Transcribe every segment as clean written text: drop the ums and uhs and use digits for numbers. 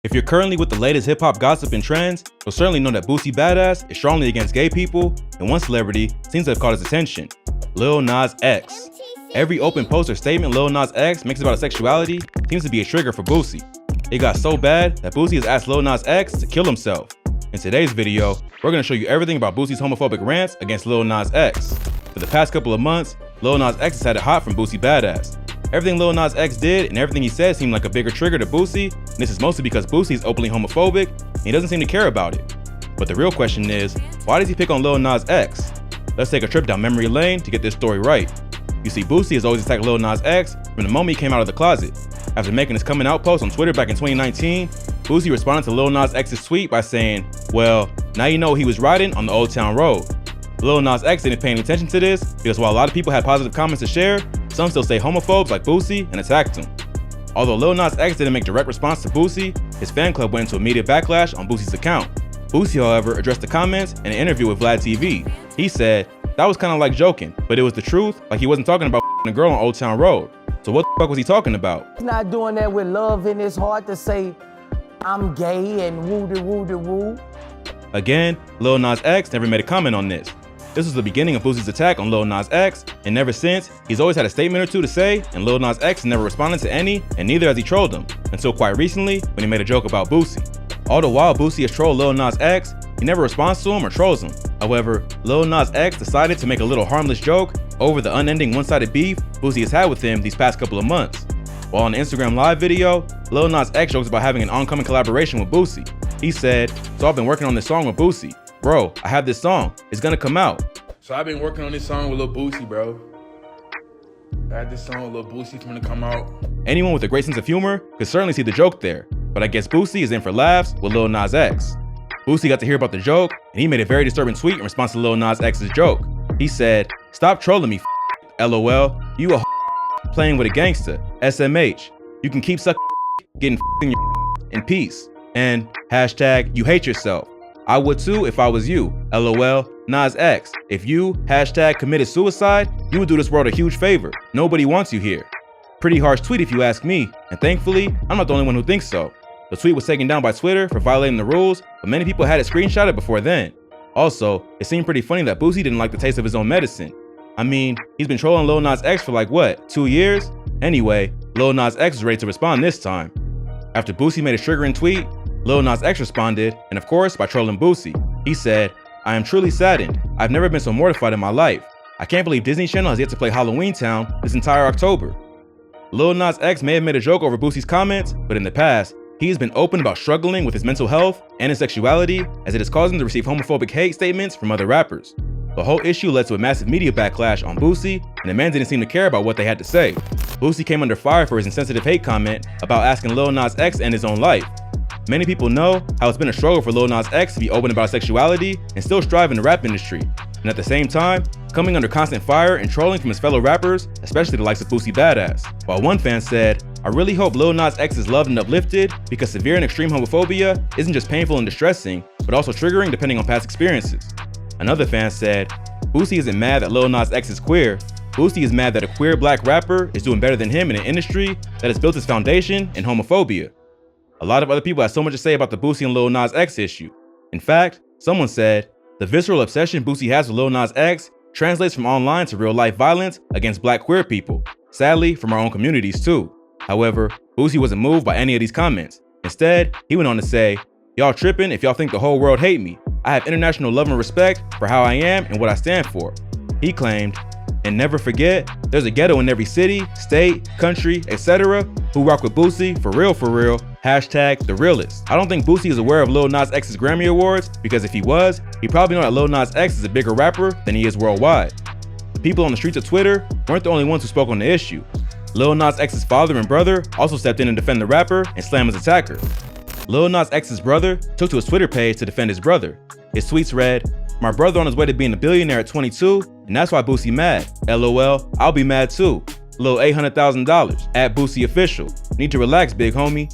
If you're currently with the latest hip-hop gossip and trends, you'll certainly know that Boosie Badass is strongly against gay people, and one celebrity seems to have caught his attention: Lil Nas X. Every open post or statement Lil Nas X makes about his sexuality seems to be a trigger for Boosie. It got so bad that Boosie has asked Lil Nas X to kill himself. In today's video, we're going to show you everything about Boosie's homophobic rants against Lil Nas X. For the past couple of months, Lil Nas X has had it hot from Boosie Badass. Everything Lil Nas X did and everything he said seemed like a bigger trigger to Boosie, and this is mostly because Boosie is openly homophobic and he doesn't seem to care about it. But the real question is, why does he pick on Lil Nas X? Let's take a trip down memory lane to get this story right. You see, Boosie has always attacked Lil Nas X from the moment he came out of the closet. After making his coming out post on Twitter back in 2019, Boosie responded to Lil Nas X's tweet by saying, "Well, now you know he was riding on the Old Town Road." Lil Nas X didn't pay any attention to this because while a lot of people had positive comments to share, some still stay homophobes like Boosie and attacked him. Although Lil Nas X didn't make direct response to Boosie, his fan club went into immediate backlash on Boosie's account. Boosie, however, addressed the comments in an interview with Vlad TV. He said, "That was kind of like joking, but it was the truth, like he wasn't talking about a girl on Old Town Road. So what the fuck was he talking about?" He's not doing that with love in his heart to say, "I'm gay and woo-de-woo-de-woo." Again, Lil Nas X never made a comment on this. This was the beginning of Boosie's attack on Lil Nas X, and ever since, he's always had a statement or two to say, and Lil Nas X never responded to any, and neither has he trolled him, until quite recently, when he made a joke about Boosie. All the while Boosie has trolled Lil Nas X, he never responds to him or trolls him. However, Lil Nas X decided to make a little harmless joke over the unending one-sided beef Boosie has had with him these past couple of months. While on the Instagram live video, Lil Nas X jokes about having an oncoming collaboration with Boosie. He said, "So I've been working on this song with Boosie. Bro, I have this song, it's gonna come out." So I've been working on this song with Lil Boosie, bro. I had this song with Lil Boosie, it's gonna come out. Anyone with a great sense of humor could certainly see the joke there, but I guess Boosie is in for laughs with Lil Nas X. Boosie got to hear about the joke, and he made a very disturbing tweet in response to Lil Nas X's joke. He said, "Stop trolling me, LOL. You a playing with a gangster, SMH. You can keep sucking getting in peace. And hashtag you hate yourself. I would too if I was you, LOL. Nas X, if you hashtag committed suicide, you would do this world a huge favor. Nobody wants you here." Pretty harsh tweet if you ask me, and thankfully, I'm not the only one who thinks so. The tweet was taken down by Twitter for violating the rules, but many people had it screenshotted before then. Also, it seemed pretty funny that Boosie didn't like the taste of his own medicine. I mean, he's been trolling Lil Nas X for like what, 2 years? Anyway, Lil Nas X was ready to respond this time. After Boosie made a triggering tweet, Lil Nas X responded, and of course by trolling Boosie. He said, "I am truly saddened. I've never been so mortified in my life. I can't believe Disney Channel has yet to play Halloween Town this entire October." Lil Nas X may have made a joke over Boosie's comments, but in the past, he has been open about struggling with his mental health and his sexuality, as it has caused him to receive homophobic hate statements from other rappers. The whole issue led to a massive media backlash on Boosie, and the man didn't seem to care about what they had to say. Boosie came under fire for his insensitive hate comment about asking Lil Nas X to end his own life. Many people know how it's been a struggle for Lil Nas X to be open about sexuality and still strive in the rap industry, and at the same time, coming under constant fire and trolling from his fellow rappers, especially the likes of Boosie Badass. While one fan said, "I really hope Lil Nas X is loved and uplifted because severe and extreme homophobia isn't just painful and distressing, but also triggering depending on past experiences." Another fan said, "Boosie isn't mad that Lil Nas X is queer. Boosie is mad that a queer black rapper is doing better than him in an industry that has built its foundation in homophobia." A lot of other people had so much to say about the Boosie and Lil Nas X issue. In fact, someone said, "The visceral obsession Boosie has with Lil Nas X translates from online to real-life violence against black queer people, sadly from our own communities too." However, Boosie wasn't moved by any of these comments. Instead, he went on to say, "Y'all tripping if y'all think the whole world hate me. I have international love and respect for how I am and what I stand for." He claimed, "And never forget, there's a ghetto in every city, state, country, etc. who rock with Boosie for real, hashtag the realest." I don't think Boosie is aware of Lil Nas X's Grammy Awards, because if he was, he'd probably know that Lil Nas X is a bigger rapper than he is worldwide. The people on the streets of Twitter weren't the only ones who spoke on the issue. Lil Nas X's father and brother also stepped in to defend the rapper and slam his attacker. Lil Nas X's brother took to his Twitter page to defend his brother. His tweets read, "My brother on his way to being a billionaire at 22, and that's why Boosie mad. LOL, I'll be mad too. Lil $800,000, at Boosie official. Need to relax, big homie."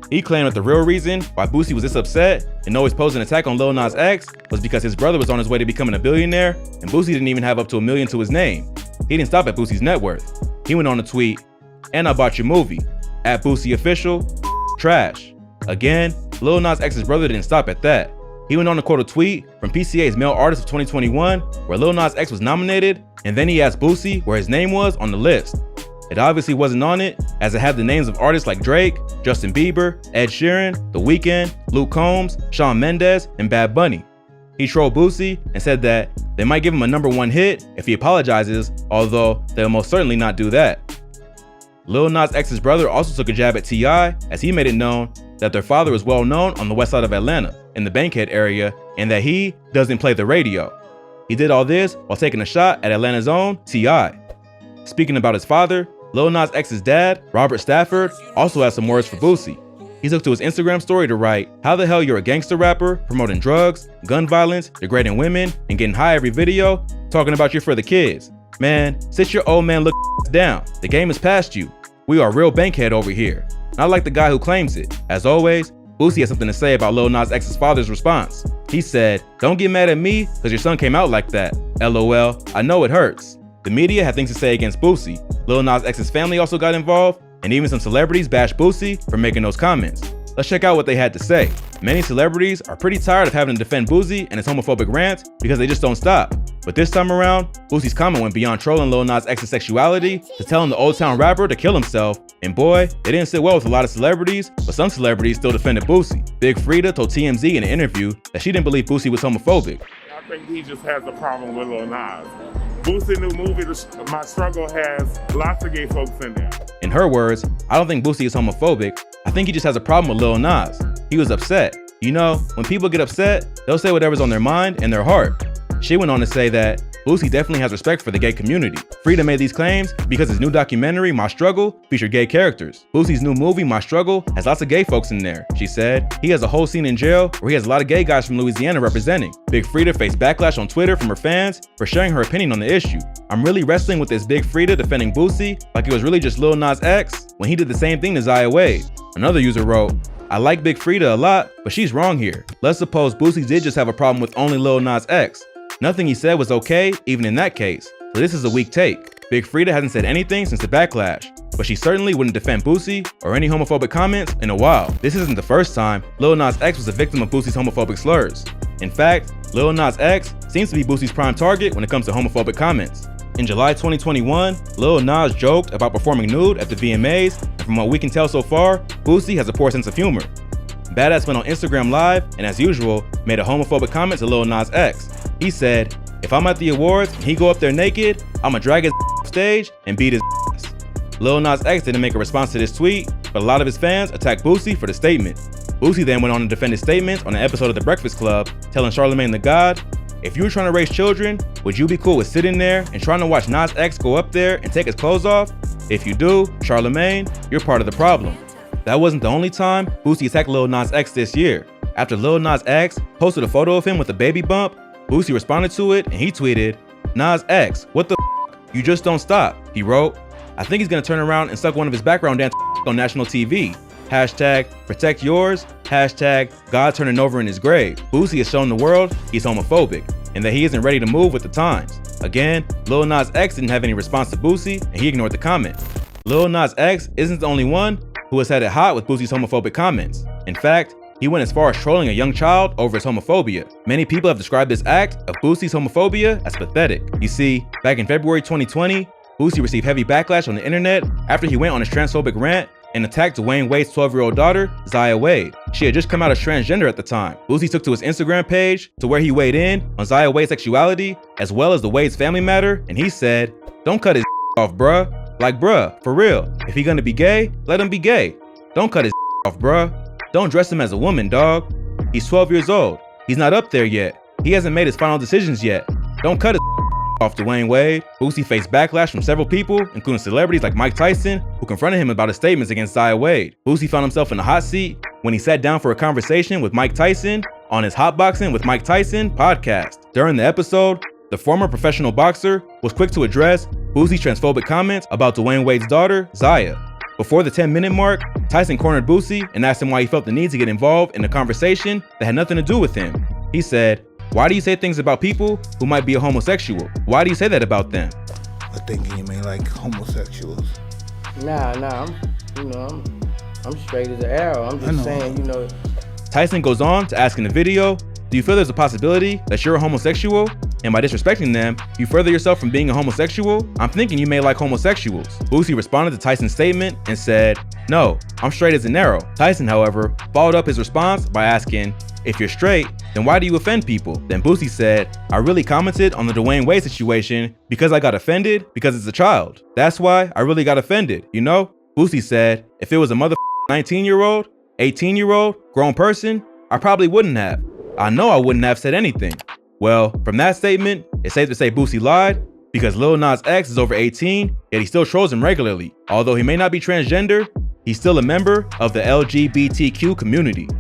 He claimed that the real reason why Boosie was this upset and always posed an attack on Lil Nas X was because his brother was on his way to becoming a billionaire, and Boosie didn't even have up to $1 million to his name. He didn't stop at Boosie's net worth. He went on to tweet, "And I bought your movie, at Boosie official, trash." Again, Lil Nas X's brother didn't stop at that. He went on to quote a tweet from PCA's Male Artist of 2021 where Lil Nas X was nominated, and then he asked Boosie where his name was on the list. It obviously wasn't on it, as it had the names of artists like Drake, Justin Bieber, Ed Sheeran, The Weeknd, Luke Combs, Shawn Mendes, and Bad Bunny. He trolled Boosie and said that they might give him a #1 hit if he apologizes, although they'll most certainly not do that. Lil Nas X's brother also took a jab at T.I. as he made it known that their father is well known on the west side of Atlanta, in the Bankhead area, and that he doesn't play the radio. He did all this while taking a shot at Atlanta's own T.I. Speaking about his father, Lil Nas X's dad, Robert Stafford, also has some words for Boosie. He took to his Instagram story to write, "How the hell you're a gangster rapper, promoting drugs, gun violence, degrading women, and getting high every video, talking about you're for the kids. Man, sit your old man look down. The game is past you. We are real Bankhead over here. Not like the guy who claims it." As always, Boosie has something to say about Lil Nas X's father's response. He said, "Don't get mad at me because your son came out like that. LOL, I know it hurts." The media had things to say against Boosie. Lil Nas X's family also got involved, and even some celebrities bashed Boosie for making those comments. Let's check out what they had to say. Many celebrities are pretty tired of having to defend Boosie and his homophobic rants because they just don't stop. But this time around, Boosie's comment went beyond trolling Lil Nas X's sexuality to telling the Old Town rapper to kill himself. And boy, it didn't sit well with a lot of celebrities, but some celebrities still defended Boosie. Big Frida told TMZ in an interview that she didn't believe Boosie was homophobic. I think he just has a problem with Lil Nas. Boosie's new movie, My Struggle, has lots of gay folks in there. In her words, "I don't think Boosie is homophobic. I think he just has a problem with Lil Nas. He was upset. You know, when people get upset, they'll say whatever's on their mind and their heart." She went on to say that Boosie definitely has respect for the gay community. Frida made these claims because his new documentary, My Struggle, featured gay characters. Boosie's new movie, My Struggle, has lots of gay folks in there. She said he has a whole scene in jail where he has a lot of gay guys from Louisiana representing. Big Frida faced backlash on Twitter from her fans for sharing her opinion on the issue. "I'm really wrestling with this Big Frida defending Boosie like it was really just Lil Nas X when he did the same thing to Zaya Wade." Another user wrote, "I like Big Frida a lot, but she's wrong here. Let's suppose Boosie did just have a problem with only Lil Nas X. Nothing he said was okay, even in that case. So this is a weak take. Big Frida hasn't said anything since the backlash, but she certainly wouldn't defend Boosie or any homophobic comments in a while. This isn't the first time Lil Nas X was a victim of Boosie's homophobic slurs. In fact, Lil Nas X seems to be Boosie's prime target when it comes to homophobic comments. In July 2021, Lil Nas joked about performing nude at the VMAs, and from what we can tell so far, Boosie has a poor sense of humor. Badass went on Instagram Live and, as usual, made a homophobic comment to Lil Nas X. He said, "If I'm at the awards and he go up there naked, I'ma drag his off stage and beat his ass." Lil Nas X didn't make a response to this tweet, but a lot of his fans attacked Boosie for the statement. Boosie then went on to defend his statements on an episode of The Breakfast Club, telling Charlamagne the God, "If you were trying to raise children, would you be cool with sitting there and trying to watch Nas X go up there and take his clothes off? If you do, Charlamagne, you're part of the problem." That wasn't the only time Boosie attacked Lil Nas X this year. After Lil Nas X posted a photo of him with a baby bump, Boosie responded to it and he tweeted, "Nas X, what the f***? You just don't stop." He wrote, "I think he's gonna turn around and suck one of his background dancers on national TV. Hashtag protect yours. Hashtag God turning over in his grave." Boosie has shown the world he's homophobic and that he isn't ready to move with the times. Again, Lil Nas X didn't have any response to Boosie and he ignored the comment. Lil Nas X isn't the only one who has had it hot with Boosie's homophobic comments. In fact, he went as far as trolling a young child over his homophobia. Many people have described this act of Boosie's homophobia as pathetic. You see, back in February 2020, Boosie received heavy backlash on the internet after he went on his transphobic rant and attacked Dwayne Wade's 12-year-old daughter, Zaya Wade. She had just come out as transgender at the time. Boosie took to his Instagram page to where he weighed in on Zaya Wade's sexuality as well as the Wade's family matter, and he said, "Don't cut his off, bruh. Like, bruh, for real. If he gonna be gay, let him be gay. Don't cut his off, bruh. Don't dress him as a woman, dog. He's 12 years old. He's not up there yet. He hasn't made his final decisions yet. Don't cut his off, Dwayne Wade." Boosie faced backlash from several people, including celebrities like Mike Tyson, who confronted him about his statements against Zaya Wade. Boosie found himself in the hot seat when he sat down for a conversation with Mike Tyson on his Hotboxing with Mike Tyson podcast. During the episode, the former professional boxer was quick to address Boosie's transphobic comments about Dwayne Wade's daughter, Zaya. Before the 10-minute mark, Tyson cornered Boosie and asked him why he felt the need to get involved in a conversation that had nothing to do with him. He said, "Why do you say things about people who might be a homosexual? Why do you say that about them?" I think you may like homosexuals. Nah, I'm I'm straight as an arrow. I'm just saying, you know. Tyson goes on to ask in the video, do you feel there's a possibility that you're a homosexual? And by disrespecting them, you further yourself from being a homosexual? I'm thinking you may like homosexuals. Boosie responded to Tyson's statement and said, no, I'm straight as an arrow. Tyson, however, followed up his response by asking, if you're straight, then why do you offend people? Then Boosie said, I really commented on the Dwayne Wade situation because I got offended because it's a child. That's why I really got offended, you know? Boosie said, if it was a mother 19-year-old, 18-year-old, grown person, I probably wouldn't have. I know I wouldn't have said anything. Well, from that statement, it's safe to say Boosie lied because Lil Nas X is over 18, yet he still trolls him regularly. Although he may not be transgender, he's still a member of the LGBTQ community.